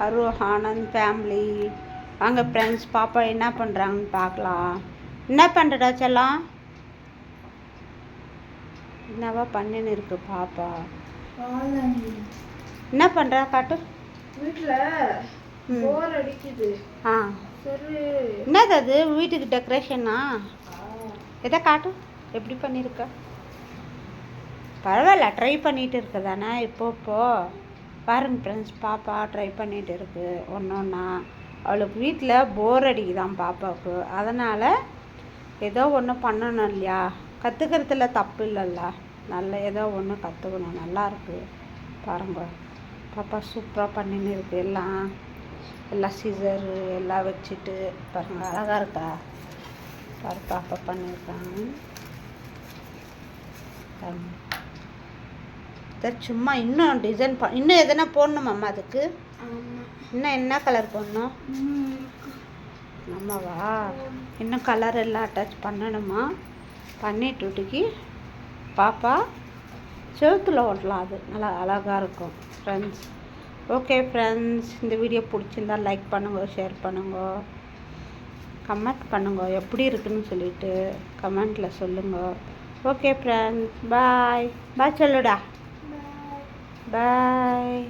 அரு ஆனந்த் ஃபேமிலி வாங்க ஃப்ரெண்ட்ஸ். பாப்பா என்ன பண்ணுறாங்கன்னு பார்க்கலாம். என்ன பண்ணுறடா செல்லாம்? என்னவா பண்ணின்னு இருக்கு பாப்பா? என்ன பண்ணுறா காட்டு. வீட்டில் போர் அடிக்குது. ஆ சரி, என்னது அது? வீட்டுக்கு டெக்கரேஷனா? எதை காட்டு, எப்படி பண்ணியிருக்க? பரவாயில்ல, ட்ரை பண்ணிட்டு இருக்க தானே இப்போ பாருங்க ஃப்ரெண்ட்ஸ். பாப்பா ட்ரை பண்ணிகிட்டு இருக்கு ஒன்று ஒன்றா. அவளுக்கு வீட்டில் போர் அடிக்குதான் பாப்பாவுக்கு. அதனால் ஏதோ ஒன்று பண்ணணும் இல்லையா? கற்றுக்கிறதுல தப்பு இல்லைல்ல. நல்ல ஏதோ ஒன்று கற்றுக்கணும். நல்லாயிருக்கு பாருங்க. பாப்பா சூப்பராக பண்ணின்னு இருக்கு. எல்லாம் சீசரு எல்லாம் வச்சுட்டு பாருங்க, அழகாக இருக்கா பாரு. பாப்பா பண்ணியிருக்காங்க பாருங்க. சும்மா இன்னும் டிசைன் இன்னும் எதனா போடணுமாம்மா அதுக்கு? இன்னும் என்ன கலர் போடணும்? ஆமாவா? இன்னும் கலர் எல்லாம் அட்டாச் பண்ணணுமா? பண்ணிட்டுக்கு பாப்பா செவுத்தில் ஓட்டலாம். அது நல்லா அழகாக இருக்கும் ஃப்ரெண்ட்ஸ். ஓகே ஃப்ரெண்ட்ஸ், இந்த வீடியோ பிடிச்சிருந்தா லைக் பண்ணுங்க, ஷேர் பண்ணுங்க, கமெண்ட் பண்ணுங்க. எப்படி இருக்குன்னு சொல்லிட்டு கமெண்ட்டில் சொல்லுங்கள். ஓகே ஃப்ரெண்ட்ஸ், பாய் பாய் சொல்லுடா. Bye.